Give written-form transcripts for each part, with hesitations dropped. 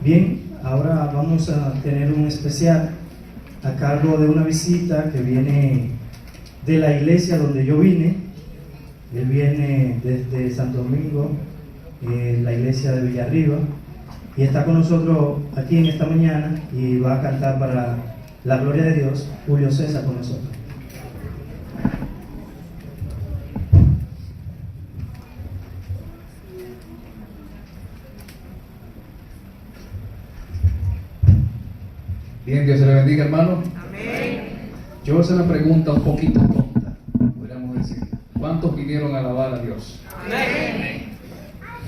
Bien, ahora vamos a tener un especial a cargo de una visita que viene de la iglesia donde yo vine. Él viene desde Santo Domingo, la iglesia de Villarriba, y está con nosotros aquí en esta mañana y va a cantar para la gloria de Dios. Julio César con nosotros. Bien, Dios se le bendiga, hermano. Amén. Yo voy a hacer una pregunta un poquito tonta, podríamos decir. ¿Cuántos vinieron a alabar a Dios? Amén.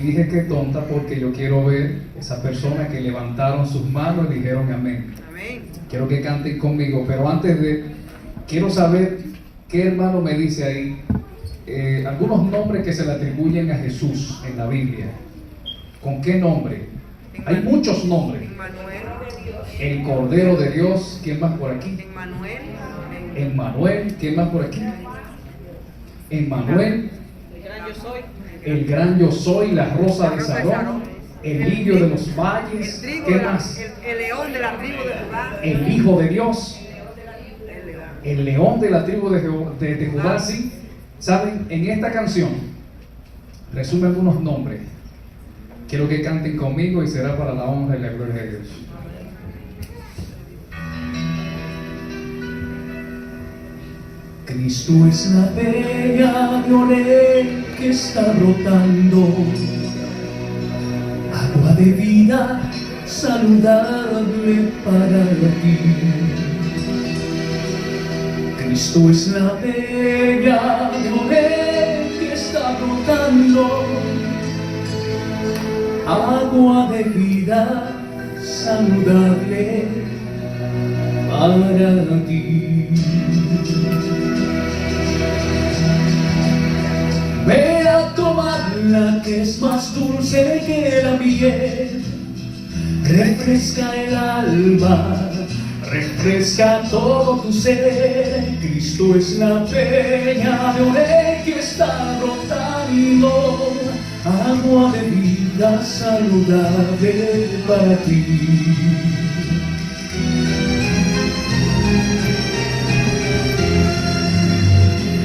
Dije que tonta porque yo quiero ver esas personas que levantaron sus manos y dijeron amén. Amén. Quiero que canten conmigo, pero antes quiero saber qué hermano me dice ahí algunos nombres que se le atribuyen a Jesús en la Biblia. ¿Con qué nombre? Hay muchos nombres. Emmanuel. El Cordero de Dios. ¿Quién más por aquí? Emmanuel. Emmanuel. ¿Quién más por aquí? Emmanuel. El gran yo soy. El gran yo soy, la rosa de Sarón, el lirio de los valles. ¿Qué más? El león de la tribu de Judá. El Hijo de Dios, El león. el león de la tribu de Judá. Sí, saben, en esta canción resume algunos nombres. Quiero que canten conmigo y será para la honra y la gloria de Dios. Cristo es la peña de Oreb que está brotando, agua de vida saludable para ti. Cristo es la peña de Oreb que está brotando, agua de vida saludable para ti. Ve a tomarla que es más dulce que la miel, refresca el alma, refresca todo tu ser. Cristo es la peña de Oreb que está brotando, agua de vida saludable para ti.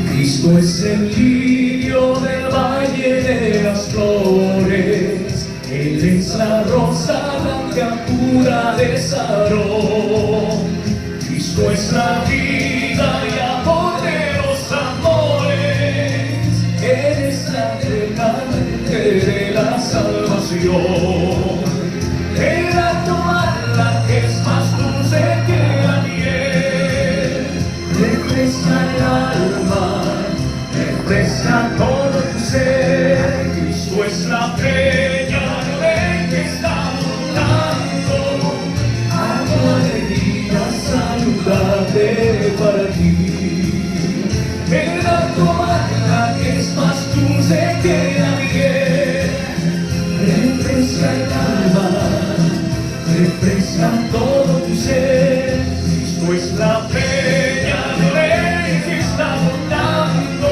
Cristo es el lirio del valle de las flores, Él es la rosa blanca pura de Sarón. Cristo es la vida y amor de los amores, Él es la delante de la salvación. Ven a tomarla que es más dulce que la miel, refresca el alma, refresca todo tu ser. Cristo es la peña de Oreb que está brotando, agua de vida saludable para ti. Ven a tomarla que es más dulce que la miel, refresca el alma, refresca todo tu ser. Cristo es la peña de Oreb que está brotando,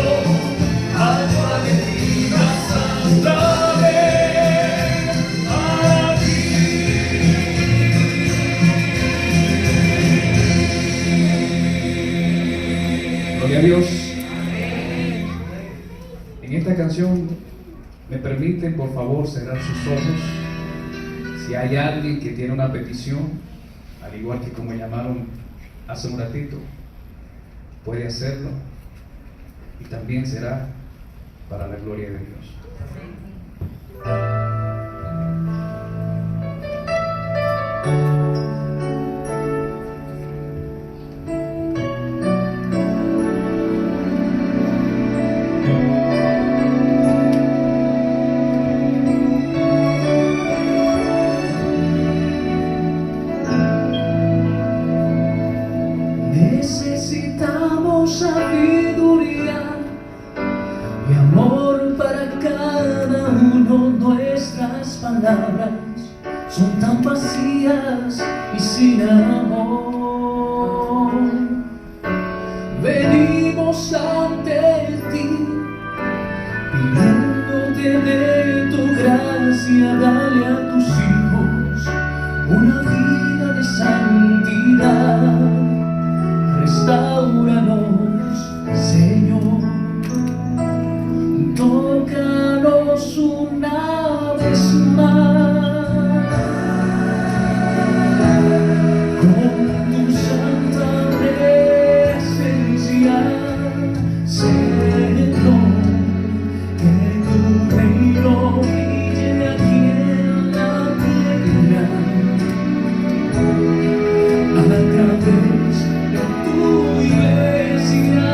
agua de vida saludable para ti. Gloria a Dios. En esta canción me permiten por favor cerrar sus ojos. Si hay alguien que tiene una petición, al igual que como llamaron hace un ratito, puede hacerlo y también será para la gloria de Dios. Necesitamos sabiduría y amor para cada uno. Nuestras palabras son tan vacías y sin amor. Venimos ante ti pidiéndote de tu gracia, dale a tus hijos una vida de santidad. Restáuranos, Señor, tócanos una vez más con tu santa presencia, Señor, que tu reino brille aquí en la tierra a través de tu iglesia.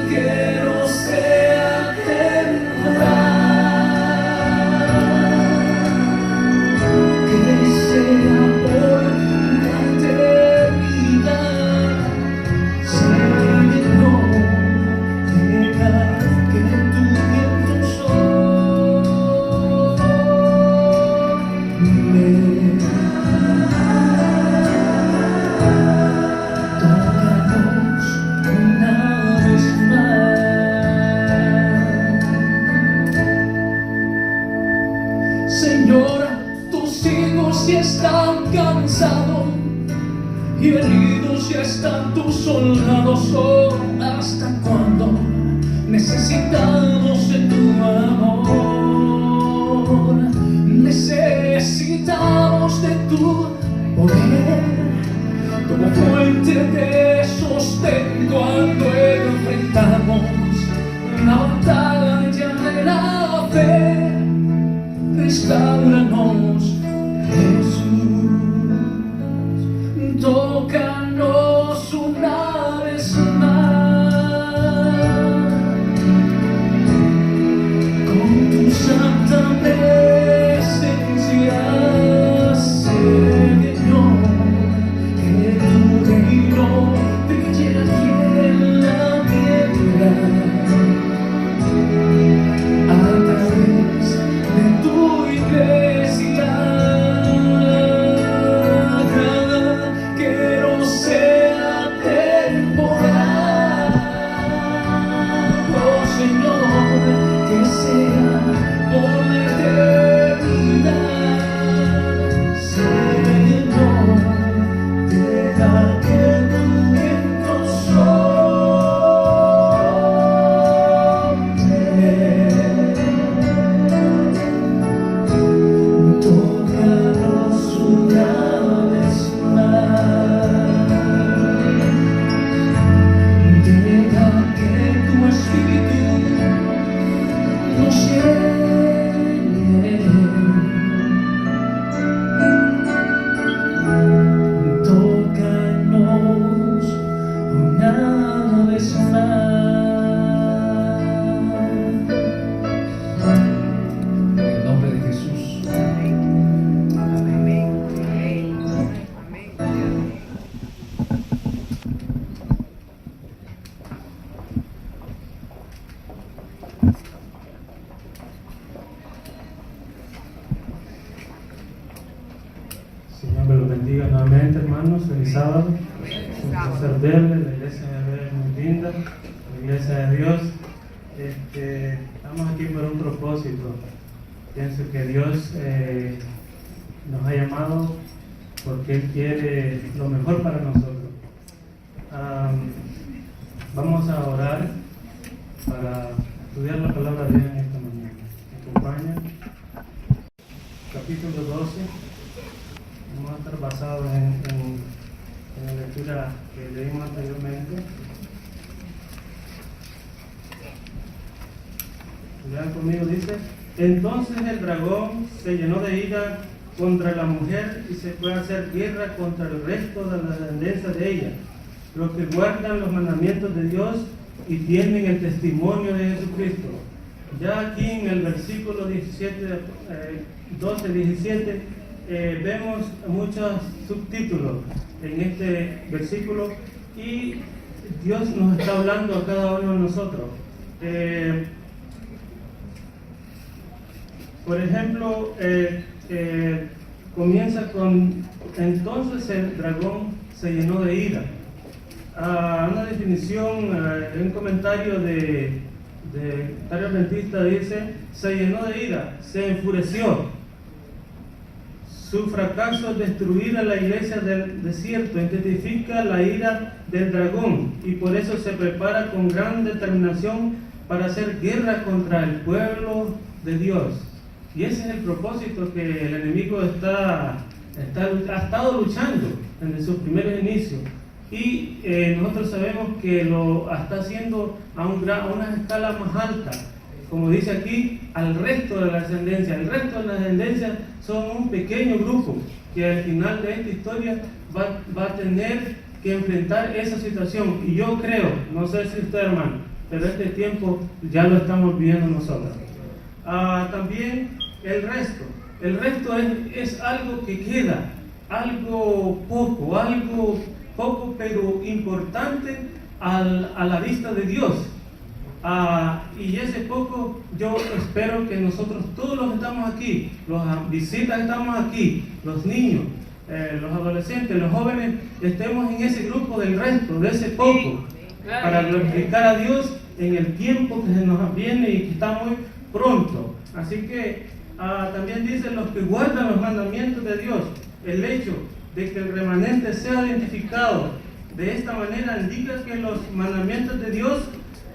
Que no sea temporal, que sea por la eternidad. Señor, deja que tu viento sople. Tócanos una vez más. Señor, tus hijos ya están cansados y heridos ya están tus soldados. Oh, ¿hasta cuándo necesitamos de tu amor? Necesitamos de tu poder como fuente de sostén cuando enfrentamos la batalla de la fe. Restáuranos, Jesús, tócanos una vez más con tu santa presencia, Señor, que tu reino brille aquí en la tierra a través de tu iglesia. Que no sea temporal, oh Señor, que sea por la eternidad. Señor, deja que tu viento sople. Tócanos una vez más. Deja que tu espíritu nos llene. Tócanos una vez más. En el nombre de Jesús. Amén. Amén. Amén. Señor me los bendiga nuevamente, hermanos. Feliz sábado. Es un placer verles. La iglesia de ver es muy linda. La iglesia de Dios. Estamos aquí por un propósito. Pienso que Dios nos ha llamado porque Él quiere lo mejor para nosotros. Vamos a orar para estudiar la palabra de Dios en esta mañana. ¿Me acompaña? Capítulo 12. Vamos a estar basados en la lectura que leímos anteriormente. Lean conmigo, dice: entonces el dragón se llenó de ira contra la mujer y se fue a hacer guerra contra el resto de la descendencia de ella, los que guardan los mandamientos de Dios y tienen el testimonio de Jesucristo. Ya aquí en el versículo 12-17 vemos muchos subtítulos en este versículo y Dios nos está hablando a cada uno de nosotros. Por ejemplo, comienza con: entonces el dragón se llenó de ira. Una definición, un comentario de Tario Adventista dice: se llenó de ira, se enfureció. Su fracaso es destruir a la iglesia del desierto, identifica la ira del dragón y por eso se prepara con gran determinación para hacer guerra contra el pueblo de Dios. Y ese es el propósito que el enemigo ha estado luchando desde sus primeros inicios. Y nosotros sabemos que lo está haciendo a una escala más alta. Como dice aquí, al resto de la descendencia. El resto de la descendencia son un pequeño grupo que al final de esta historia va a tener que enfrentar esa situación. Y yo creo, no sé si usted, hermano, pero este tiempo ya lo estamos viviendo nosotros. También el resto. El resto es algo que queda, algo poco pero importante a la vista de Dios. Y ese poco yo espero que nosotros, todos los que estamos aquí, los visitas que estamos aquí, los niños, los adolescentes, los jóvenes, estemos en ese grupo del resto, de ese poco, para glorificar a Dios en el tiempo que se nos viene y que está muy pronto. Así que también dice los que guardan los mandamientos de Dios. El hecho de que el remanente sea identificado de esta manera indica que los mandamientos de Dios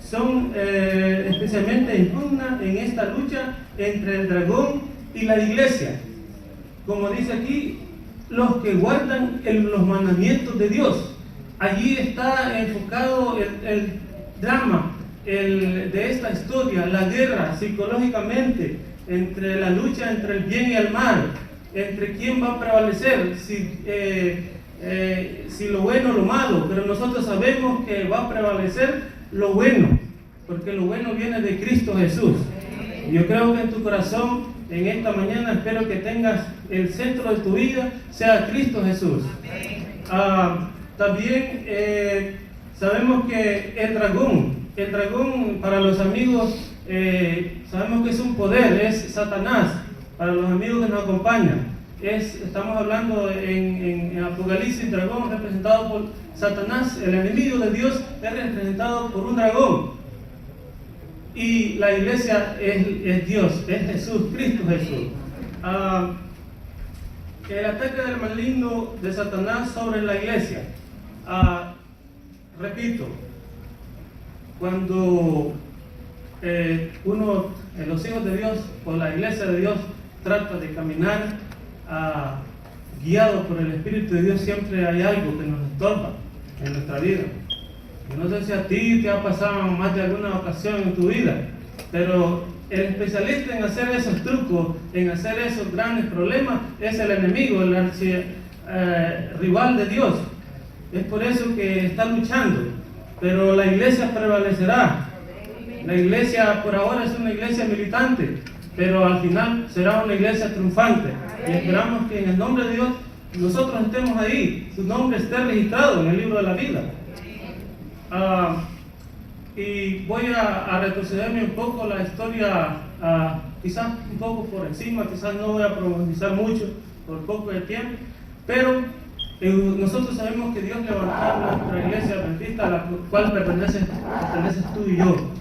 son especialmente en pugna en esta lucha entre el dragón y la iglesia. Como dice aquí, los que guardan los mandamientos de Dios. Allí está enfocado el drama de esta historia, la guerra psicológicamente, entre la lucha entre el bien y el mal, entre quién va a prevalecer, si lo bueno o lo malo, pero nosotros sabemos que va a prevalecer lo bueno, porque lo bueno viene de Cristo Jesús. Yo creo que en tu corazón, en esta mañana, espero que tengas el centro de tu vida, sea Cristo Jesús. También sabemos que el dragón para los amigos, sabemos que es un poder, es Satanás, para los amigos que nos acompañan. Estamos hablando en Apocalipsis, dragón representado por Satanás, el enemigo de Dios es representado por un dragón. Y la iglesia es Dios, es Jesús, Cristo Jesús. El ataque del maligno de Satanás sobre la iglesia. Repito, cuando los hijos de Dios o la iglesia de Dios trata de caminar guiado por el Espíritu de Dios, siempre hay algo que nos estorba en nuestra vida. Yo no sé si a ti te ha pasado más de alguna ocasión en tu vida, pero el especialista en hacer esos trucos, en hacer esos grandes problemas, es el enemigo, el rival de Dios. Es por eso que está luchando, pero la iglesia prevalecerá. La iglesia por ahora es una iglesia militante, pero al final será una iglesia triunfante. Y esperamos que en el nombre de Dios nosotros estemos ahí, su nombre esté registrado en el libro de la vida. Y voy a retrocederme un poco la historia, quizás un poco por encima, quizás no voy a profundizar mucho por poco de tiempo, pero nosotros sabemos que Dios levantó nuestra iglesia adventista, a la cual perteneces tú y yo.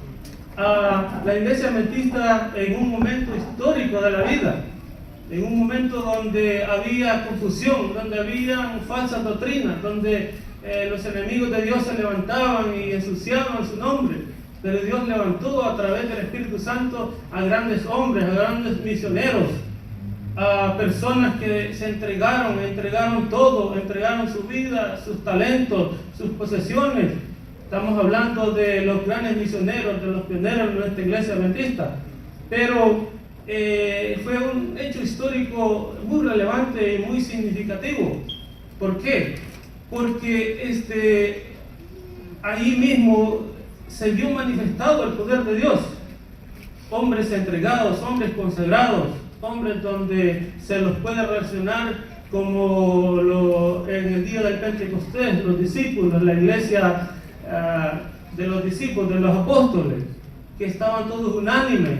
La iglesia adventista en un momento histórico de la vida, en un momento donde había confusión, donde había falsas doctrinas, donde los enemigos de Dios se levantaban y ensuciaban su nombre, pero Dios levantó a través del Espíritu Santo a grandes hombres, a grandes misioneros, a personas que se entregaron todo, entregaron su vida, sus talentos, sus posesiones. Estamos hablando de los grandes misioneros, de los pioneros de nuestra iglesia adventista, pero fue un hecho histórico muy relevante y muy significativo. ¿Por qué? Porque ahí mismo se vio manifestado el poder de Dios. Hombres entregados, hombres consagrados, hombres donde se los puede relacionar como en el día del Pentecostés, los discípulos, la iglesia de los discípulos, de los apóstoles, que estaban todos unánimes,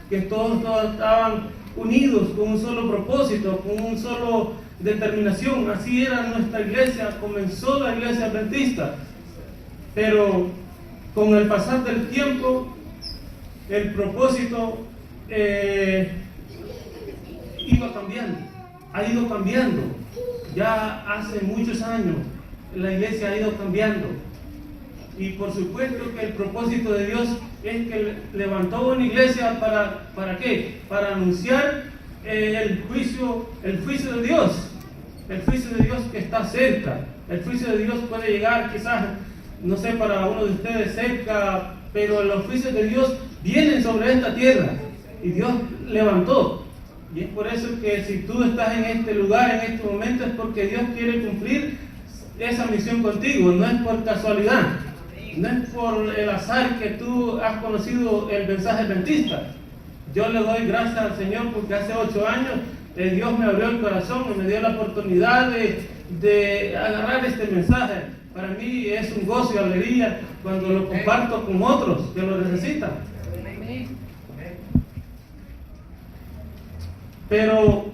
que todos estaban unidos con un solo propósito, con un solo determinación. Así era nuestra iglesia, comenzó la iglesia adventista, pero con el pasar del tiempo el propósito iba cambiando, ha ido cambiando. Ya hace muchos años la iglesia ha ido cambiando. Y por supuesto que el propósito de Dios es que levantó una iglesia ¿para qué? Para anunciar el juicio de Dios. El juicio de Dios que está cerca. El juicio de Dios puede llegar quizás, no sé, para uno de ustedes cerca, pero los juicios de Dios vienen sobre esta tierra. Y Dios levantó. Y es por eso que si tú estás en este lugar, en este momento, es porque Dios quiere cumplir esa misión contigo. No es por casualidad. No es por el azar que tú has conocido el mensaje adventista. Yo le doy gracias al Señor porque hace 8 años Dios me abrió el corazón y me dio la oportunidad de agarrar este mensaje. Para mí es un gozo y alegría cuando lo comparto con otros que lo necesitan. Pero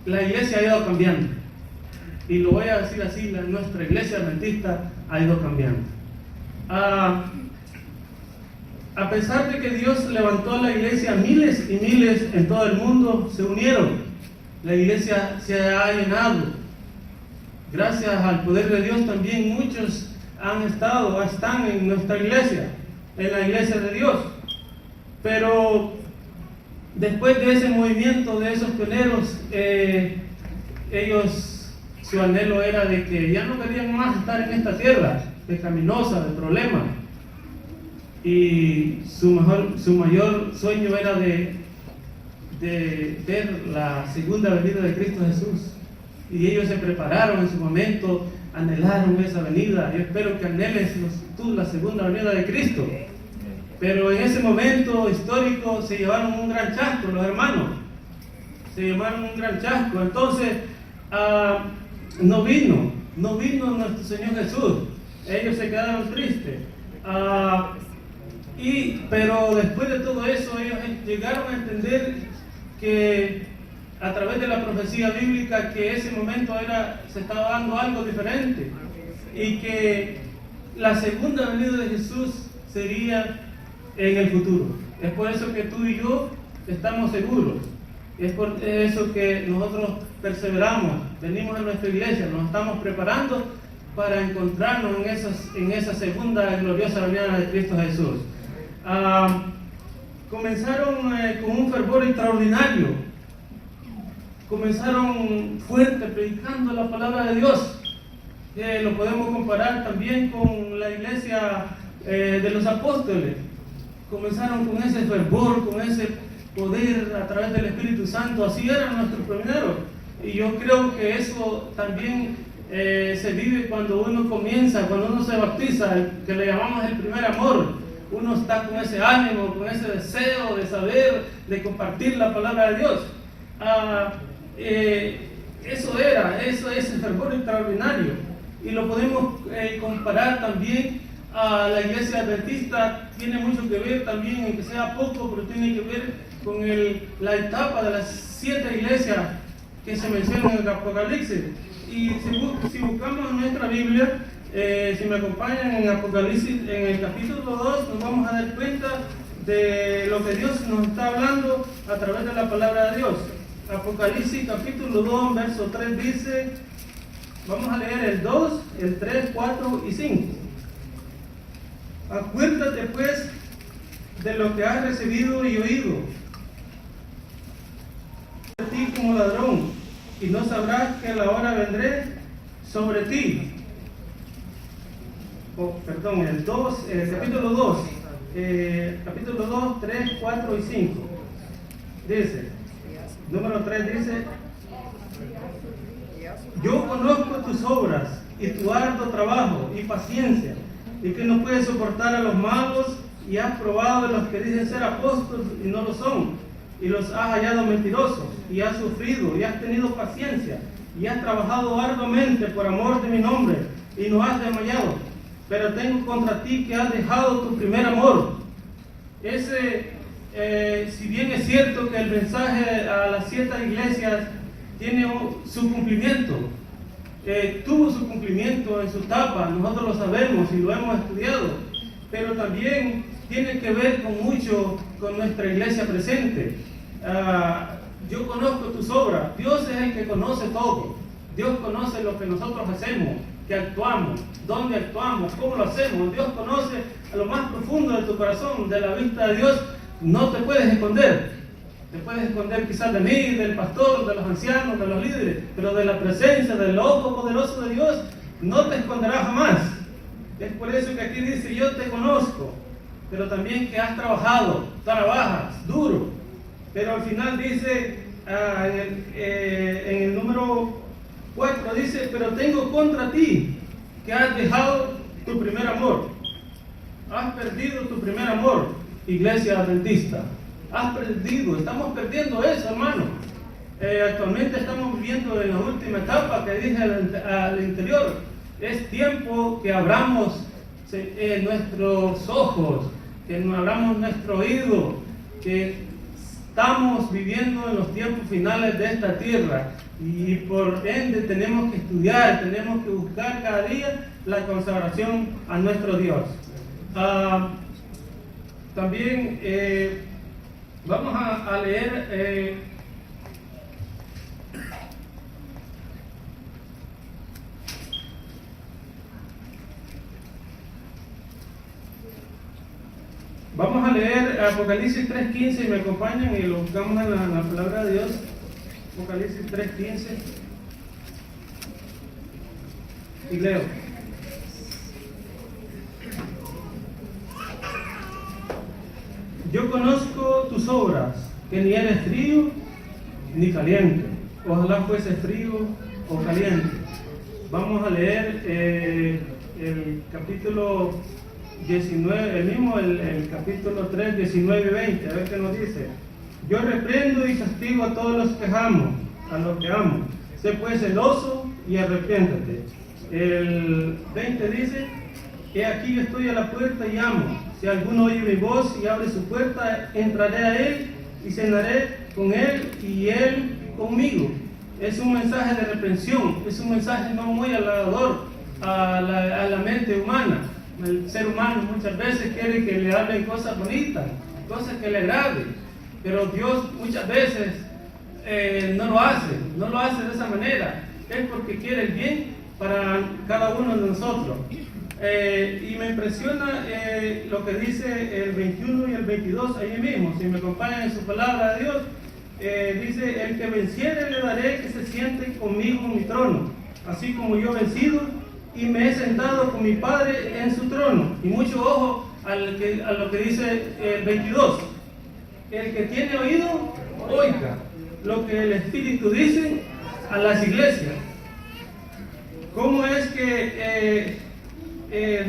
la iglesia ha ido cambiando. Y lo voy a decir así, nuestra iglesia adventista ha ido cambiando. A pesar de que Dios levantó la iglesia, miles y miles en todo el mundo se unieron. La iglesia se ha llenado. Gracias al poder de Dios también muchos están en nuestra iglesia, en la iglesia de Dios. Pero después de ese movimiento de esos pioneros, su anhelo era de que ya no querían más estar en esta tierra pecaminosa, de problemas. Y su mayor sueño era de ver la segunda venida de Cristo Jesús. Y ellos se prepararon en su momento, anhelaron esa venida. Yo espero que anheles tú la segunda venida de Cristo. Pero en ese momento histórico se llevaron un gran chasco los hermanos. Se llevaron un gran chasco. Entonces, no vino nuestro Señor Jesús. Ellos se quedaron tristes. Pero después de todo eso, ellos llegaron a entender que a través de la profecía bíblica que ese momento se estaba dando algo diferente y que la segunda venida de Jesús sería en el futuro. Es por eso que tú y yo estamos seguros. Es por eso que nosotros perseveramos, venimos a nuestra iglesia, nos estamos preparando para encontrarnos en esa segunda gloriosa venida de Cristo Jesús. Comenzaron con un fervor extraordinario, comenzaron fuerte predicando la palabra de Dios. Lo podemos comparar también con la iglesia de los apóstoles. Comenzaron con ese fervor, con ese poder a través del Espíritu Santo. Así eran nuestros pioneros. Y yo creo que eso también se vive cuando uno comienza, cuando uno se bautiza, que le llamamos el primer amor. Uno está con ese ánimo, con ese deseo de saber, de compartir la palabra de Dios. Eso es el fervor extraordinario. Y lo podemos comparar también a la iglesia adventista. Tiene mucho que ver también, aunque sea poco, pero tiene que ver con la etapa de las 7 iglesias que se mencionan en el Apocalipsis. Y si buscamos en nuestra Biblia, si me acompañan en Apocalipsis, en el capítulo 2, nos vamos a dar cuenta de lo que Dios nos está hablando a través de la palabra de Dios. Apocalipsis capítulo 2, verso 3 dice, vamos a leer el 2, el 3, 4 y 5. Acuérdate pues de lo que has recibido y oído. De ti como ladrón, y no sabrás que la hora vendré sobre ti. El capítulo 2, 3, 4 y 5. Dice, número 3 dice, yo conozco tus obras y tu arduo trabajo y paciencia, y que no puedes soportar a los malos, y has probado de los que dicen ser apóstoles y no lo son, y los has hallado mentirosos, y has sufrido, y has tenido paciencia, y has trabajado arduamente por amor de mi nombre, y no has desmayado. Pero tengo contra ti que has dejado tu primer amor. Si bien es cierto que el mensaje a las 7 iglesias tiene su cumplimiento, tuvo su cumplimiento en su etapa, nosotros lo sabemos y lo hemos estudiado, pero también tiene que ver con mucho con nuestra iglesia presente. yo conozco tus obras. Dios es el que conoce todo. Dios conoce lo que nosotros hacemos, que actuamos, dónde actuamos, cómo lo hacemos. Dios conoce a lo más profundo de tu corazón. De la vista de Dios no te puedes esconder. Te puedes esconder quizás de mí, del pastor, de los ancianos, de los líderes, pero de la presencia, del ojo poderoso de Dios, no te esconderás jamás. Es por eso que aquí dice, yo te conozco, pero también que has trabajado, trabajas duro. Pero al final dice, en el número 4 dice, pero tengo contra ti, que has dejado tu primer amor. Has perdido tu primer amor, iglesia adventista. Has perdido, estamos perdiendo eso, hermano. Actualmente estamos viviendo en la última etapa que dije al interior. Es tiempo que abramos nuestros ojos, que abramos nuestro oído, que estamos viviendo en los tiempos finales de esta tierra y por ende tenemos que estudiar, tenemos que buscar cada día la consagración a nuestro Dios. También vamos a leer vamos a leer Apocalipsis 3:15 y me acompañan y lo buscamos en la palabra de Dios. Apocalipsis 3:15 y leo. Yo conozco tus obras, que ni eres frío ni caliente. Ojalá fuese frío o caliente. Vamos a leer el capítulo 19, el capítulo 3, 19 y 20, a ver qué nos dice. Yo reprendo y castigo a todos los que amo, a los que amo. Sé pues celoso y arrepiéntate. El 20 dice, he aquí yo estoy a la puerta y llamo. Si alguno oye mi voz y abre su puerta, entraré a él y cenaré con él y él conmigo. Es un mensaje de reprensión, es un mensaje no muy halagador a la mente humana. El ser humano muchas veces quiere que le hablen cosas bonitas, cosas que le agraden, pero Dios muchas veces no lo hace de esa manera. Es porque quiere el bien para cada uno de nosotros. Y me impresiona lo que dice el 21 y el 22 ahí mismo, si me acompañan en su palabra de Dios. Dice, el que venciere le daré que se siente conmigo en mi trono, así como yo he vencido y me he sentado con mi Padre en su trono. Y mucho ojo a lo que dice el 22. El que tiene oído, oiga lo que el Espíritu dice a las iglesias. ¿Cómo es que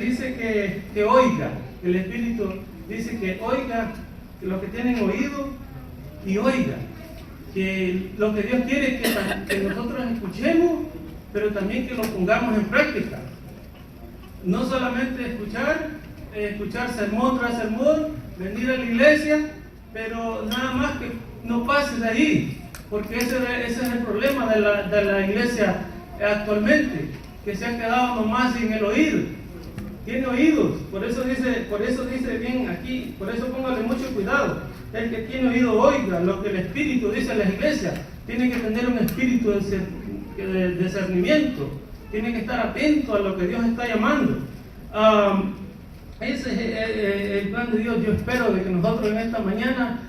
dice que oiga? El Espíritu dice que oiga los que tienen oído y oiga. Que lo que Dios quiere es que nosotros escuchemos, pero también que lo pongamos en práctica. No solamente escuchar sermón tras sermón, venir a la iglesia, pero nada más que no pases de ahí, porque ese es el problema de la iglesia actualmente, que se ha quedado nomás en el oír. Tiene oídos, por eso dice bien aquí, por eso póngale mucho cuidado. El que tiene oído oiga lo que el Espíritu dice a las iglesias. Tiene que tener un espíritu de discernimiento, tiene que estar atento a lo que Dios está llamando. Ese es el plan de Dios. Yo espero de que nosotros en esta mañana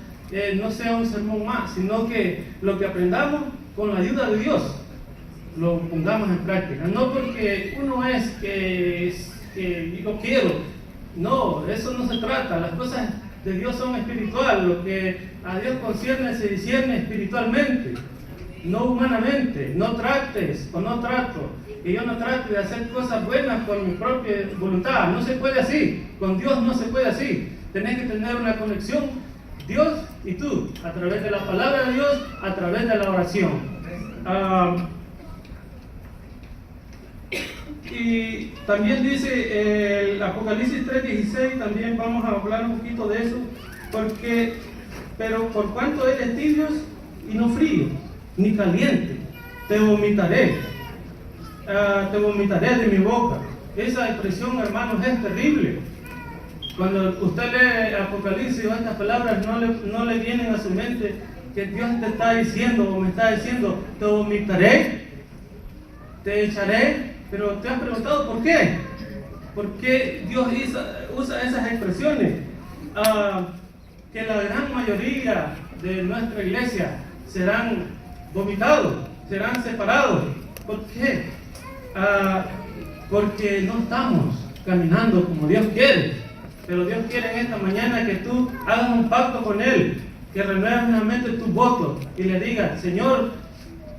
no sea un sermón más, sino que lo que aprendamos con la ayuda de Dios lo pongamos en práctica. No porque uno es que yo quiero, no, eso no se trata. Las cosas de Dios son espirituales, lo que a Dios concierne se discierne espiritualmente, no humanamente. No trates o no trato, que yo no trate de hacer cosas buenas por mi propia voluntad. No se puede así, con Dios no se puede así. Tenés que tener una conexión, Dios y tú, a través de la palabra de Dios, a través de la oración. Y también dice el Apocalipsis 3:16, también vamos a hablar un poquito de eso, pero por cuanto eres tibios y no frío, ni caliente, te vomitaré de mi boca. Esa expresión, hermanos, es terrible. Cuando usted lee Apocalipsis o estas palabras, no le vienen a su mente que Dios te está diciendo o me está diciendo, te vomitaré, te echaré, pero te has preguntado por qué. ¿Por qué Dios usa esas expresiones? Que la gran mayoría de nuestra iglesia serán vomitados, serán separados. ¿Por qué? Porque no estamos caminando como Dios quiere. Pero Dios quiere en esta mañana que tú hagas un pacto con Él, que renueves nuevamente tus votos y le digas, Señor,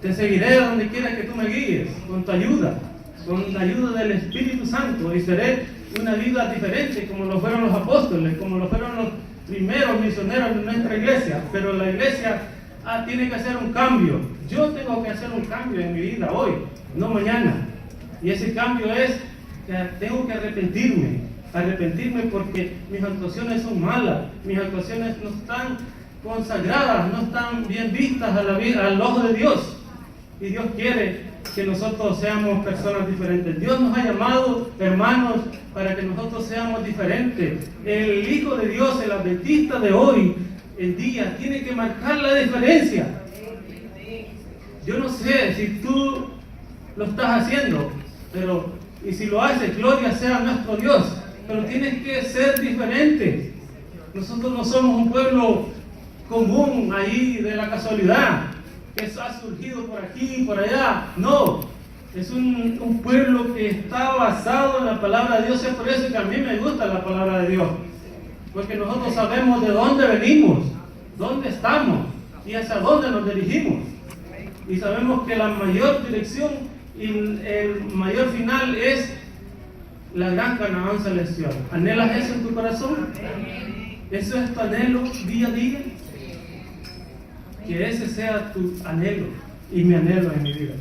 te seguiré donde quiera que tú me guíes, con tu ayuda, con la ayuda del Espíritu Santo, y seré una vida diferente como lo fueron los apóstoles, como lo fueron los primeros misioneros de nuestra iglesia. Pero la iglesia tiene que hacer un cambio. Yo tengo que hacer un cambio en mi vida hoy, no mañana. Y ese cambio es que tengo que arrepentirme porque mis actuaciones son malas, mis actuaciones no están consagradas, no están bien vistas al ojo de Dios. Y Dios quiere que nosotros seamos personas diferentes. Dios nos ha llamado, hermanos, para que nosotros seamos diferentes. El Hijo de Dios, el adventista de hoy, el día, tiene que marcar la diferencia. Yo no sé si tú lo estás haciendo, y si lo haces, gloria sea nuestro Dios, pero tienes que ser diferente. Nosotros no somos un pueblo común ahí de la casualidad, que ha surgido por aquí y por allá. No, es un pueblo que está basado en la palabra de Dios. Es por eso que a mí me gusta la palabra de Dios, porque nosotros sabemos de dónde venimos, dónde estamos y hacia dónde nos dirigimos. Y sabemos que la mayor dirección y el mayor final es la gran Canaán celestial. ¿Anhelas eso en tu corazón? ¿Eso es tu anhelo día a día? Que ese sea tu anhelo y mi anhelo en mi vida.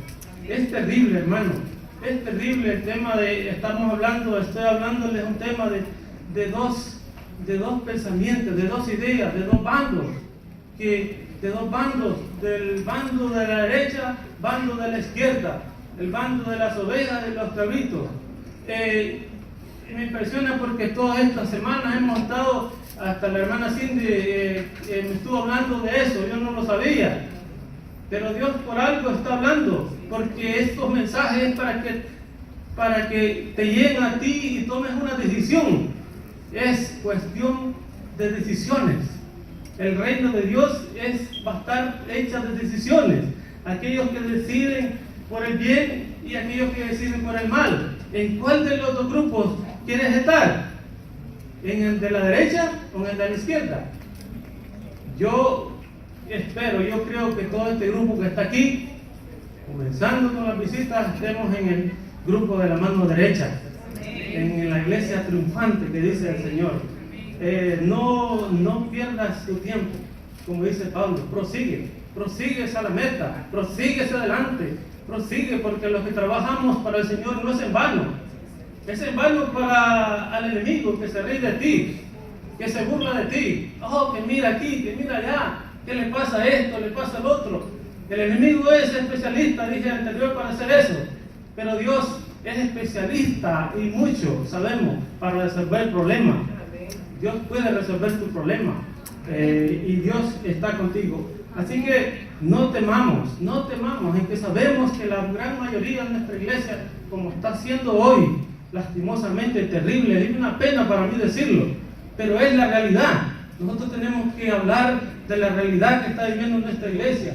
Es terrible, hermano. Es terrible el tema estoy hablándoles un tema de dos pensamientos, de dos ideas, de dos bandos. Del bando de la derecha, bando de la izquierda, el bando de las ovejas y los cabritos. Me impresiona porque todas estas semanas hemos estado, hasta la hermana Cindy me estuvo hablando de eso, yo no lo sabía, pero Dios por algo está hablando, porque estos mensajes es para que te lleguen a ti y tomes una decisión. Es cuestión de decisiones. El reino de Dios va a estar hecha de decisiones. Aquellos que deciden por el bien y aquellos que deciden por el mal. ¿En cuál de los dos grupos quieres estar? ¿En el de la derecha o en el de la izquierda? Yo creo que todo este grupo que está aquí, comenzando con las visitas, estemos en el grupo de la mano derecha, en la iglesia triunfante que dice el Señor. No pierdas tu tiempo, como dice Pablo, prosigue a la meta, prosigue hacia adelante, prosigue, porque los que trabajamos para el Señor no es en vano. Es en vano para el enemigo que se ríe de ti, que se burla de ti. Oh, que mira aquí, que mira allá, que le pasa esto, le pasa lo otro. El enemigo es especialista, dije anterior, para hacer eso. Pero Dios es especialista y mucho, sabemos, para resolver problemas. Dios puede resolver tu problema y Dios está contigo. Así que no temamos, en que sabemos que la gran mayoría de nuestra iglesia, como está siendo hoy, lastimosamente terrible, es una pena para mí decirlo, pero es la realidad. Nosotros tenemos que hablar de la realidad que está viviendo nuestra iglesia.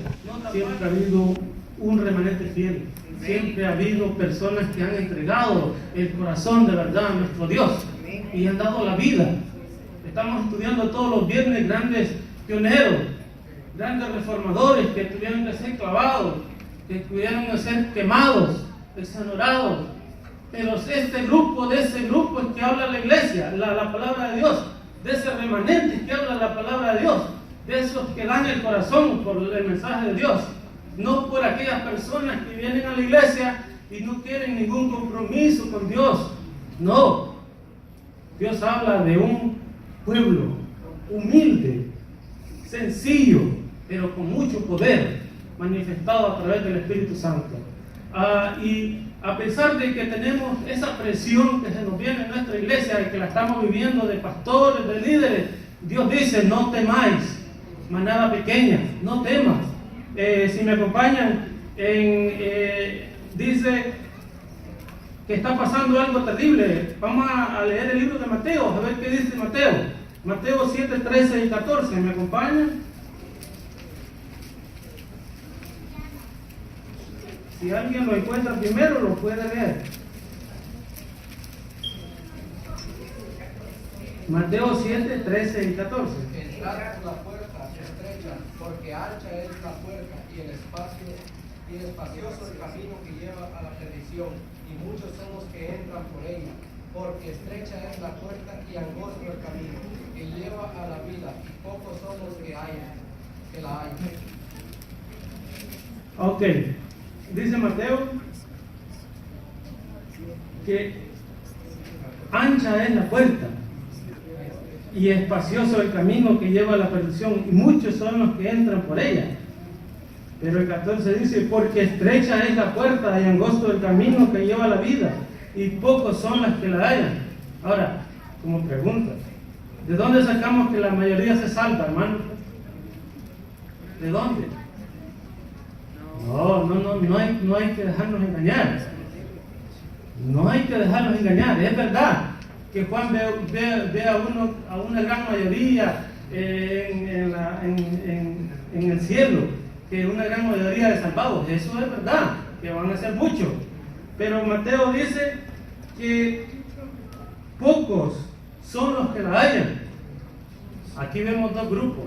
Siempre ha habido un remanente fiel, siempre ha habido personas que han entregado el corazón de verdad a nuestro Dios y han dado la vida. Estamos estudiando todos los viernes grandes pioneros, grandes reformadores que tuvieron que ser clavados, que tuvieron que ser quemados, exonerados. Pero de ese grupo es que habla la iglesia, la palabra de Dios, de ese remanente que habla la palabra de Dios, de esos que dan el corazón por el mensaje de Dios, no por aquellas personas que vienen a la iglesia y no quieren ningún compromiso con Dios. No, Dios habla de un pueblo humilde, sencillo, pero con mucho poder manifestado a través del Espíritu Santo. Y a pesar de que tenemos esa presión que se nos viene en nuestra iglesia y que la estamos viviendo de pastores, de líderes, Dios dice: no temáis, manada pequeña, no temas. Si me acompañan, dice que está pasando algo terrible. Vamos a leer el libro de Mateo, a ver qué dice Mateo. Mateo 7, 13 y 14, ¿me acompañan? Si alguien lo encuentra primero, lo puede leer. Mateo 7, 13 y 14. Entrad por la puerta estrecha, porque ancha es la puerta y espacioso el camino que lleva a la perdición, y muchos son los que entran por ella. Porque estrecha es la puerta y angosto el camino que lleva a la vida, y pocos son los que la hallan. Ok, dice Mateo que ancha es la puerta y espacioso el camino que lleva a la perdición, y muchos son los que entran por ella. Pero el 14 dice, porque estrecha es la puerta y angosto el camino que lleva a la vida, y pocos son los que la hallan. Ahora, como pregunta, ¿de dónde sacamos que la mayoría se salva, hermano? ¿De dónde? No hay que dejarnos engañar. No hay que dejarnos engañar. Es verdad que Juan ve a una gran mayoría en el cielo, que una gran mayoría de salvados. Eso es verdad, que van a ser muchos. Pero Mateo dice que pocos son los que la hallan. Aquí vemos dos grupos,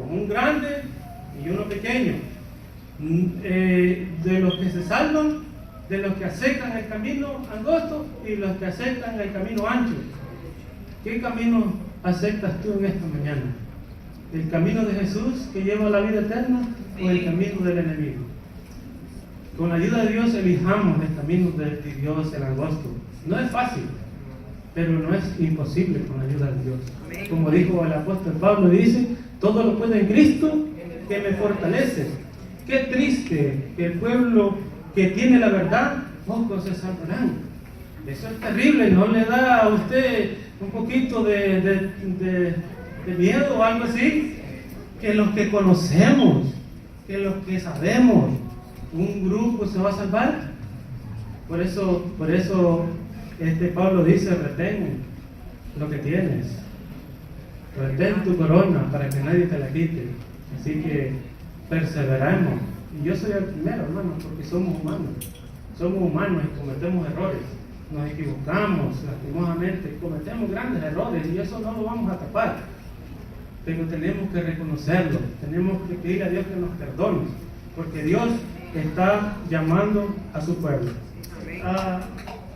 un grande y uno pequeño. De los que se salvan, de los que aceptan el camino angosto y los que aceptan el camino ancho. ¿Qué camino aceptas tú en esta mañana? ¿El camino de Jesús que lleva a la vida eterna o el camino del enemigo? Con la ayuda de Dios elijamos el camino de Dios, el angosto. No es fácil, pero no es imposible con la ayuda de Dios. Como dijo el apóstol Pablo, dice, todo lo puedo en Cristo que me fortalece. Qué triste que el pueblo que tiene la verdad, pocos se salvarán. Eso es terrible, ¿no le da a usted un poquito de miedo o algo así? Que los que conocemos, que los que sabemos, un grupo se va a salvar. Por eso Pablo dice, retén lo que tienes, retén tu corona para que nadie te la quite. Así que perseveramos. Y yo soy el primero, hermano, porque somos humanos y cometemos errores, nos equivocamos, lastimosamente cometemos grandes errores, y eso no lo vamos a tapar, pero tenemos que reconocerlo, tenemos que pedir a Dios que nos perdone, porque Dios está llamando a su pueblo.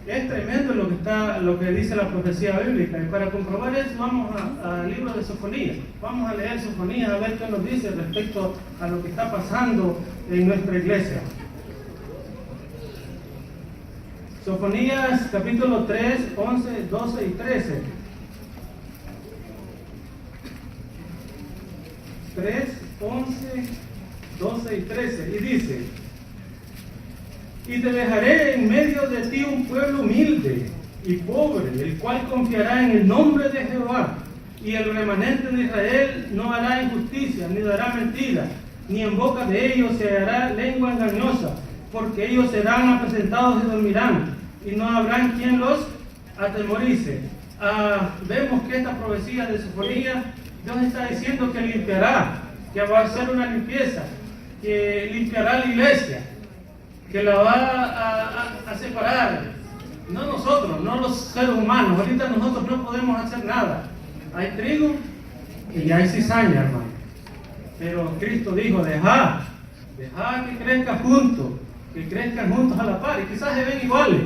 Es tremendo lo que dice la profecía bíblica, y para comprobar eso vamos al libro de Sofonías. Vamos a leer Sofonías a ver qué nos dice respecto a lo que está pasando en nuestra iglesia. Sofonías capítulo 3, 11, 12 y 13. 3, 11, 12 y 13. Y dice: y te dejaré en medio de ti un pueblo humilde y pobre, el cual confiará en el nombre de Jehová. Y el remanente de Israel no hará injusticia, ni dará mentira, ni en boca de ellos se hará lengua engañosa, porque ellos serán apresentados y dormirán, y no habrán quien los atemorice. Vemos que esta profecía de Sofonías, Dios está diciendo que limpiará, que va a hacer una limpieza, que limpiará la iglesia, que la va a separar. No nosotros, no los seres humanos. Ahorita nosotros no podemos hacer nada. Hay trigo y hay cizaña, hermano. Pero Cristo dijo, dejad que crezcan juntos, a la par, y quizás se ven iguales,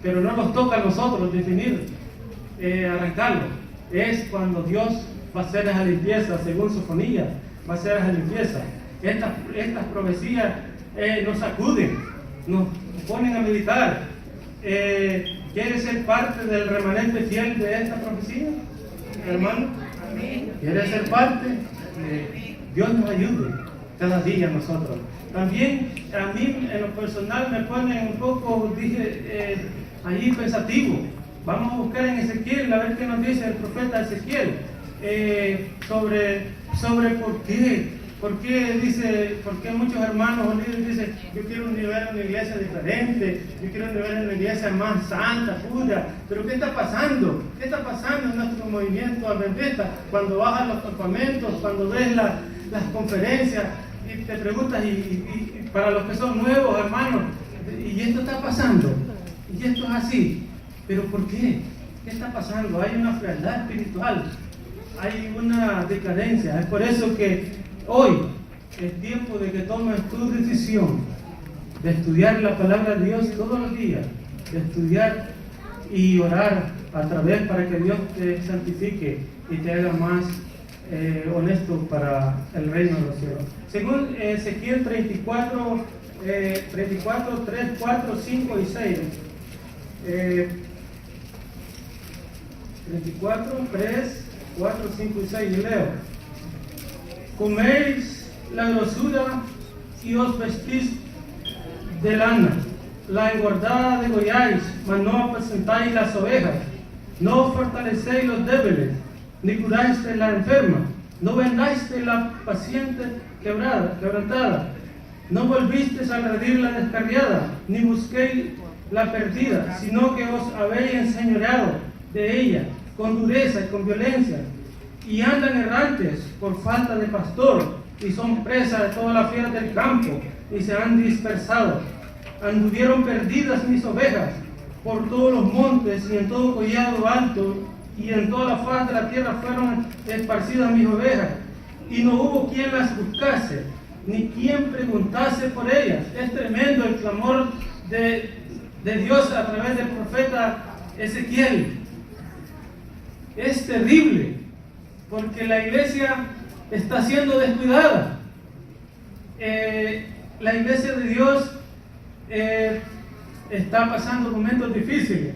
pero no nos toca a nosotros definir, arrancarlo. Es cuando Dios va a hacer esa limpieza, según Sofonías, va a hacer esa limpieza. Estas profecías nos sacuden, nos ponen a meditar. ¿Quieres ser parte del remanente fiel de esta profecía, hermano? ¿Quieres ser parte? Dios nos ayude cada día a nosotros. También a mí en lo personal me pone un poco, allí pensativo. Vamos a buscar en Ezequiel a ver qué nos dice el profeta Ezequiel. sobre por qué muchos hermanos o líderes dicen, yo quiero ver una iglesia diferente, yo quiero ver una iglesia más santa, pura, pero ¿qué está pasando? ¿Qué está pasando en nuestro movimiento adventista? Cuando vas a los campamentos, cuando ves las conferencias y te preguntas, y para los que son nuevos hermanos, ¿y esto está pasando? ¿Y esto es así? ¿Pero por qué? ¿Qué está pasando? Hay una frialdad espiritual, hay una decadencia. Es por eso que hoy es tiempo de que tomes tu decisión de estudiar la palabra de Dios todos los días, de estudiar y orar a través para que Dios te santifique y te haga más honesto para el reino de los cielos. Según Ezequiel 34, 3, 4, 5 y 6. 34, 3, 4, 5 y 6, yo leo. Coméis la grosura y os vestís de lana, la engordada degolláis, mas no apacentáis las ovejas, no fortalecéis los débiles, ni curáis de la enferma, no vendáis de la paciente quebrantada, no volvisteis a agredir la descarriada, ni busquéis la perdida, sino que os habéis enseñoreado de ella, con dureza y con violencia, y andan errantes por falta de pastor, y son presas de todas las fieras del campo, y se han dispersado. Anduvieron perdidas mis ovejas por todos los montes y en todo collado alto, y en toda la faz de la tierra fueron esparcidas mis ovejas, y no hubo quien las buscase, ni quien preguntase por ellas. Es tremendo el clamor de Dios a través del profeta Ezequiel. Es terrible, porque la iglesia está siendo descuidada. La iglesia de Dios está pasando momentos difíciles.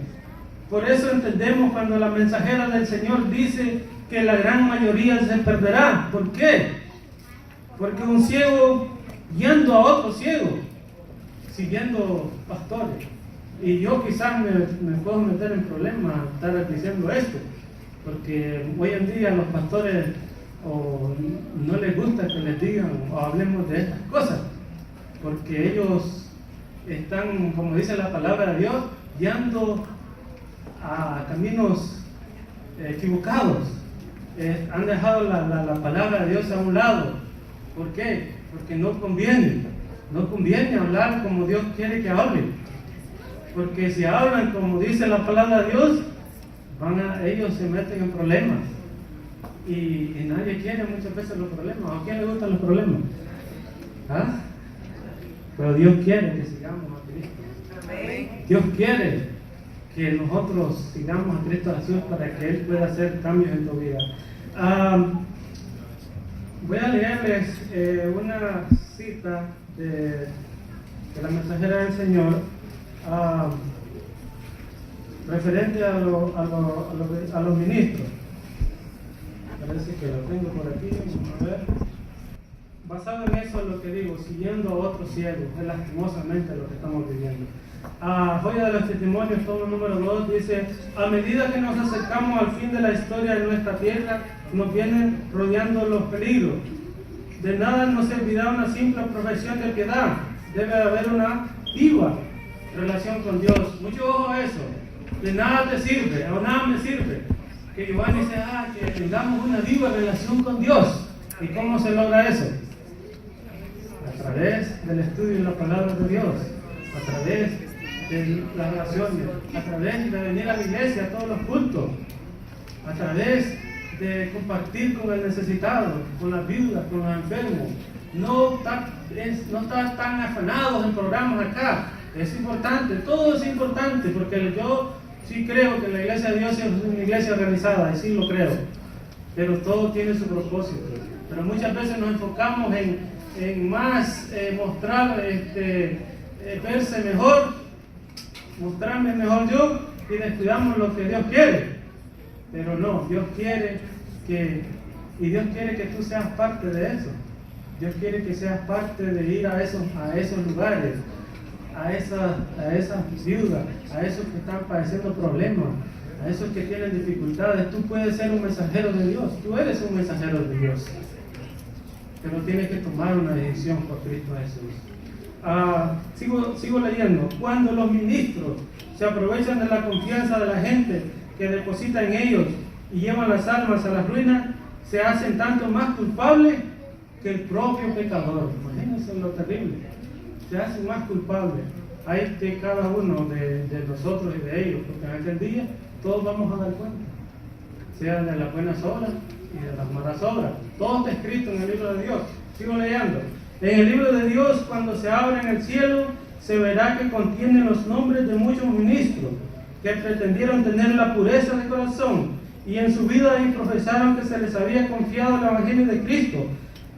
Por eso entendemos cuando la mensajera del Señor dice que la gran mayoría se perderá. ¿Por qué? Porque un ciego guiando a otro ciego, siguiendo pastores. Y yo quizás me puedo meter en problemas estar diciendo esto, porque hoy en día los pastores o no les gusta que les digan o hablemos de estas cosas, porque ellos están, como dice la palabra de Dios, guiando a caminos equivocados. Han dejado la palabra de Dios a un lado. ¿Por qué? Porque no conviene hablar como Dios quiere que hable, porque si hablan como dice la palabra de Dios, ellos se meten en problemas, y nadie quiere muchas veces los problemas. ¿A quién le gustan los problemas? ¿Ah? Pero Dios quiere que sigamos a Cristo. Dios quiere que nosotros sigamos a Cristo Jesús para que Él pueda hacer cambios en tu vida. Voy a leerles una cita de la mensajera del Señor referente a los ministros. Parece que lo tengo por aquí, vamos a ver. Basado en eso es lo que digo, siguiendo a otros ciegos, es lastimosamente lo que estamos viviendo. Joya de los Testimonios, tomo número 2, dice: a medida que nos acercamos al fin de la historia de nuestra tierra, nos vienen rodeando los peligros. De nada nos servirá una simple profesión de piedad, debe haber una viva relación con Dios. Mucho ojo a eso. De nada te sirve, o nada me sirve que Giovanni dice que tengamos una viva relación con Dios. ¿Y cómo se logra eso? A través del estudio de la palabra de Dios, a través de las oraciones, a través de venir a la iglesia a todos los cultos, a través de compartir con el necesitado, con las viudas, con los enfermos. No estar tan afanados en programas acá. Es importante, todo es importante, porque yo sí creo que la iglesia de Dios es una iglesia organizada, y sí lo creo, pero todo tiene su propósito. Pero muchas veces nos enfocamos en más mostrar, verse mejor, mostrarme mejor yo, y descuidamos lo que Dios quiere. Pero no, Dios quiere que tú seas parte de eso. Dios quiere que seas parte de ir a esos lugares, a esas viudas, a esos que están padeciendo problemas, a esos que tienen dificultades. Tú puedes ser un mensajero de Dios, tú eres un mensajero de Dios, pero tienes que tomar una decisión por Cristo Jesús. Sigo leyendo. Cuando los ministros se aprovechan de la confianza de la gente que deposita en ellos y llevan las almas a la ruina, se hacen tanto más culpables que el propio pecador. Imagínense lo terrible. Se hacen más culpables. Hay de cada uno de nosotros y de ellos, porque en aquel día todos vamos a dar cuenta, sea de las buenas obras y de las malas obras. Todo está escrito en el libro de Dios. Sigo leyendo. En el libro de Dios, cuando se abra en el cielo, se verá que contiene los nombres de muchos ministros que pretendieron tener la pureza de corazón y en su vida y profesaron que se les había confiado el Evangelio de Cristo,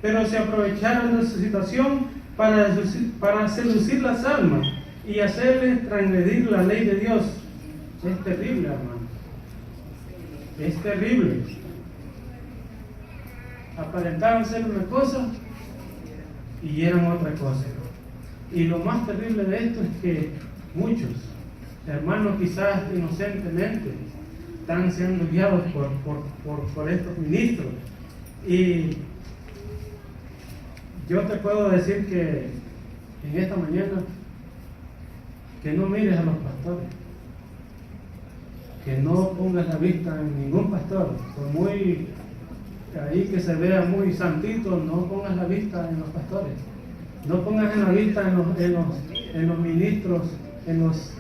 pero se aprovecharon de su situación para seducir las almas y hacerles transgredir la ley de Dios. Es terrible, hermano. Es terrible. Aparentaban ser una cosa y eran otra cosa. Y lo más terrible de esto es que muchos hermanos, quizás inocentemente, están siendo guiados por estos ministros. Y yo te puedo decir que en esta mañana que no mires a los pastores, que no pongas la vista en ningún pastor, por muy ahí que se vea muy santito, no pongas la vista en los pastores, no pongas la vista en los ministros, en los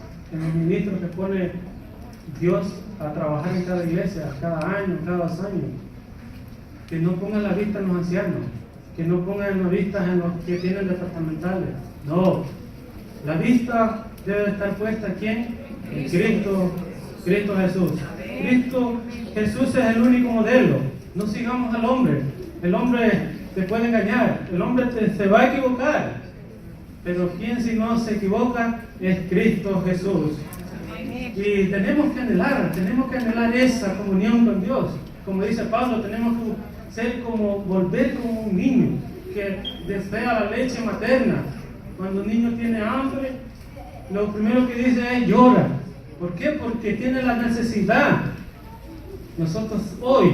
ministros que pone Dios a trabajar en cada iglesia, cada año, cada 2 años. Que no pongan la vista en los ancianos, que no pongan la vista en los que tienen departamentales. No, la vista debe estar puesta aquí en Cristo Jesús. Cristo Jesús es el único modelo. No sigamos al hombre. El hombre te puede engañar, el hombre se va a equivocar, pero quien si no se equivoca es Cristo Jesús. Y tenemos que anhelar esa comunión con Dios. Como dice Pablo, tenemos que ser volver como un niño que desea la leche materna. Cuando un niño tiene hambre, lo primero que dice es llora. ¿Por qué? Porque tiene la necesidad. Nosotros hoy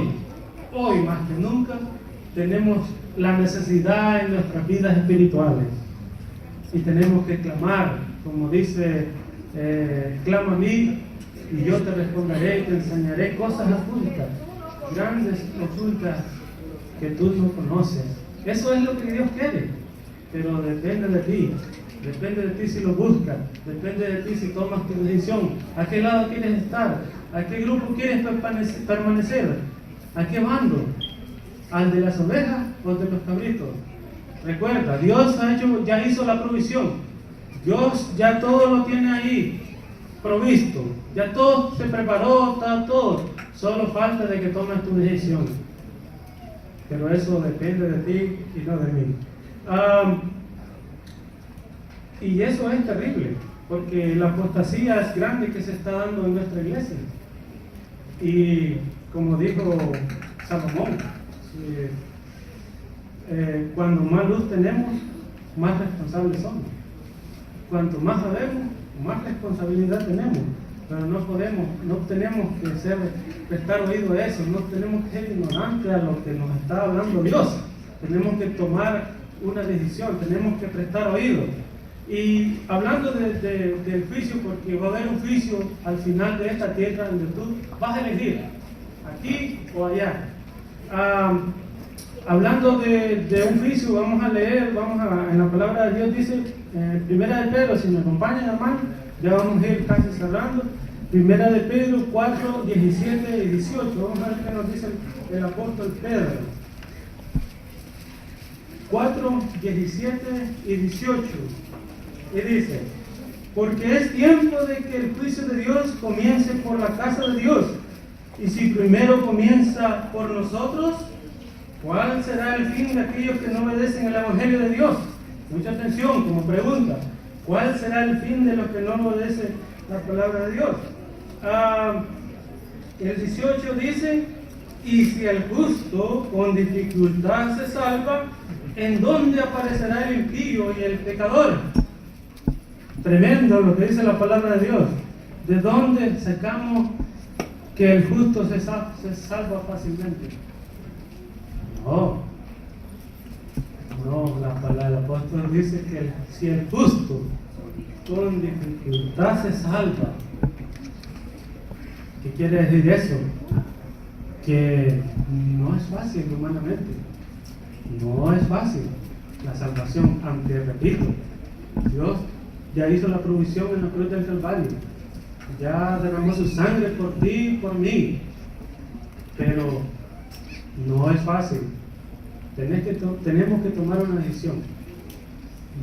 más que nunca, tenemos la necesidad en nuestras vidas espirituales. Y tenemos que clamar, como dice, clama a mí y yo te responderé y te enseñaré cosas ocultas, grandes ocultas que tú no conoces. Eso es lo que Dios quiere, pero depende de ti si lo buscas, depende de ti si tomas tu decisión, a qué lado quieres estar, a qué grupo quieres permanecer, a qué bando, al de las ovejas o al de los cabritos. Recuerda, Dios ya hizo la provisión. Dios ya todo lo tiene ahí provisto. Ya todo se preparó, está todo. Solo falta de que tomes tu decisión. Pero eso depende de ti y no de mí. Y eso es terrible, porque la apostasía es grande que se está dando en nuestra iglesia. Y como dijo Salomón, cuando más luz tenemos, más responsables somos. Cuanto más sabemos, más responsabilidad tenemos. Pero no tenemos que prestar oído a eso, no tenemos que ser ignorantes a lo que nos está hablando Dios. Tenemos que tomar una decisión, tenemos que prestar oído. Y hablando del juicio, porque va a haber un juicio al final de esta tierra donde tú vas a elegir, aquí o allá. Hablando de un juicio, vamos a leer, en la palabra de Dios dice, Primera de Pedro, si me acompañan, hermano, ya vamos a ir casi cerrando. Primera de Pedro 4, 17 y 18. Vamos a ver qué nos dice el apóstol Pedro. 4, 17 y 18. Y dice: porque es tiempo de que el juicio de Dios comience por la casa de Dios. Y si primero comienza por nosotros, ¿cuál será el fin de aquellos que no obedecen el Evangelio de Dios? Mucha atención, como pregunta. ¿Cuál será el fin de los que no obedecen la palabra de Dios? El 18 dice: y si el justo con dificultad se salva, ¿en dónde aparecerá el impío y el pecador? Tremendo lo que dice la palabra de Dios. ¿De dónde sacamos que el justo se salva fácilmente. No, la palabra del apóstol dice que si el justo con dificultad se salva, ¿qué quiere decir eso? Que no es fácil humanamente, no es fácil la salvación, aunque repito, Dios ya hizo la provisión en la cruz del Calvario, ya derramó su sangre por ti y por mí, pero no es fácil. Tenemos que tomar una decisión,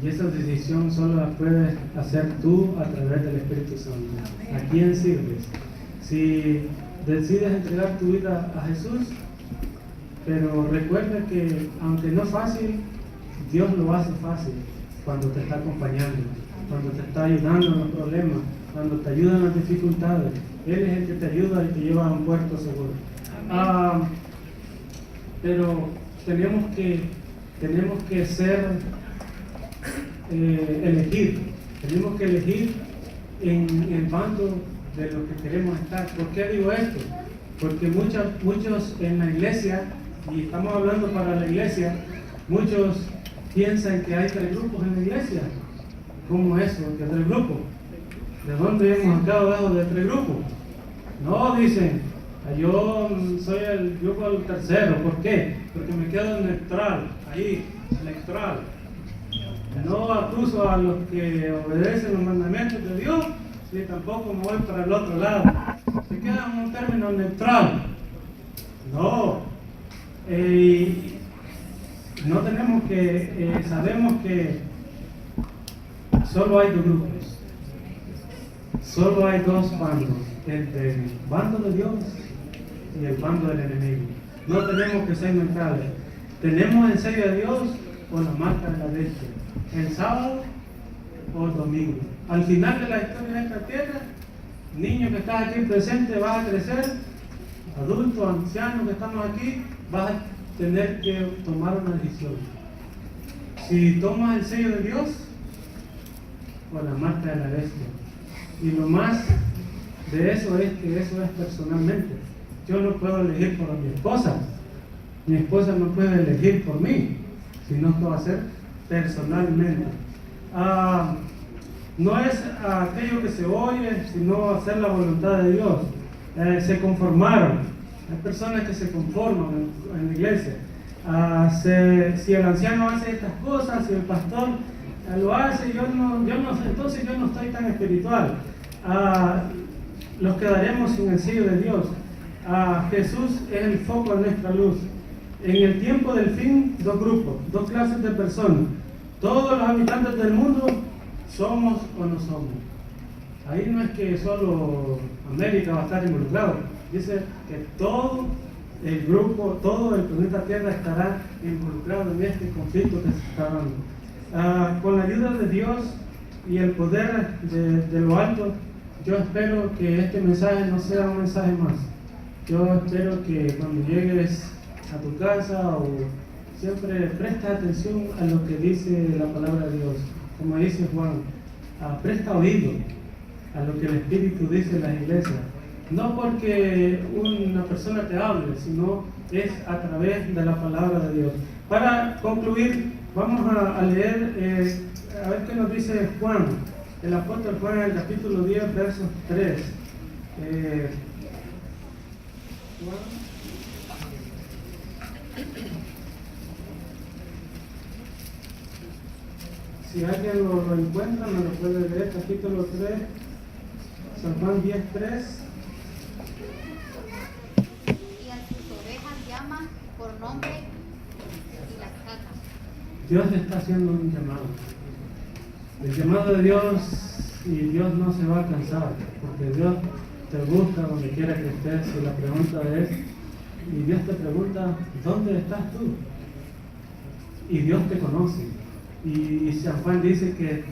y esa decisión solo la puedes hacer tú a través del Espíritu Santo. ¿A quién sirves? Si decides entregar tu vida a Jesús, pero recuerda que aunque no es fácil, Dios lo hace fácil cuando te está acompañando, cuando te está ayudando en los problemas, cuando te ayuda en las dificultades. Él es el que te ayuda y te lleva a un puerto seguro. Pero tenemos que tenemos que elegir en el bando de lo que queremos estar. ¿Por qué digo esto? Porque muchos en la iglesia, y estamos hablando para la iglesia, muchos piensan que hay 3 grupos en la iglesia. ¿Cómo eso? ¿Qué 3 grupos? ¿De dónde hemos sacado eso de 3 grupos? No, dicen, yo soy el grupo del tercero. ¿Por qué? Porque me quedo neutral, ahí, neutral. No acuso a los que obedecen los mandamientos de Dios, y tampoco me voy para el otro lado. Se queda en un término neutral. No. No tenemos que, sabemos que solo hay 2 grupos. Solo hay 2 bandos, entre el bando de Dios y el bando del enemigo. No tenemos que ser neutrales. Tenemos el sello de Dios o la marca de la bestia, el sábado o el domingo. Al final de la historia de esta tierra, niño que estás aquí presente, vas a crecer, adultos, ancianos que estamos aquí, vas a tener que tomar una decisión. Si tomas el sello de Dios o la marca de la bestia. Y lo más de eso es que eso es personalmente. Yo no puedo elegir por mi esposa no puede elegir por mí, sino que va a ser personalmente. No es aquello que se oye, sino hacer la voluntad de Dios. Se conformaron. Hay personas que se conforman en la iglesia. Si el anciano hace estas cosas, si el pastor lo hace, entonces yo no estoy tan espiritual. Los quedaremos sin el sello de Dios. Jesús es el foco de nuestra luz. En el tiempo del fin, 2 grupos, 2 clases de personas. Todos los habitantes del mundo somos o no somos. Ahí no es que solo América va a estar involucrado. Dice que todo el grupo, todo el planeta Tierra estará involucrado en este conflicto que se está dando. Con la ayuda de Dios y el poder de lo alto, yo espero que este mensaje no sea un mensaje más. Yo espero que cuando llegues a tu casa o siempre presta atención a lo que dice la palabra de Dios. Como dice Juan, presta oído a lo que el Espíritu dice en las iglesias. No porque una persona te hable, sino es a través de la palabra de Dios. Para concluir, vamos a leer, a ver qué nos dice Juan, el apóstol Juan en el capítulo 10, versos 3. Si alguien lo encuentra, me lo puede leer, capítulo 3, San Juan 10, 3. Y a sus ovejas llama por nombre y las saca. Dios está haciendo un llamado. El llamado de Dios, y Dios no se va a cansar, porque Dios te busca donde quiera que estés. Y la pregunta es, y Dios te pregunta, ¿dónde estás tú? Y Dios te conoce. Y San Juan dice que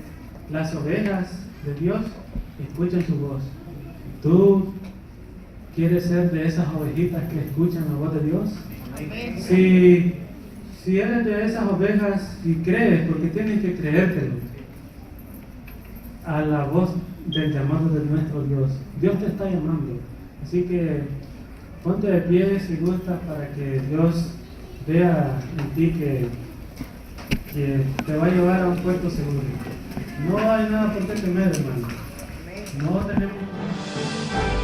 las ovejas de Dios escuchan su voz. ¿Tú quieres ser de esas ovejitas que escuchan la voz de Dios? Si eres de esas ovejas y crees, porque tienes que creértelo, a la voz del llamado de nuestro Dios. Dios te está llamando. Así que ponte de pie si gustas para que Dios vea en ti que te va a llevar a un puerto seguro. No hay nada por qué temer, hermano. No tenemos...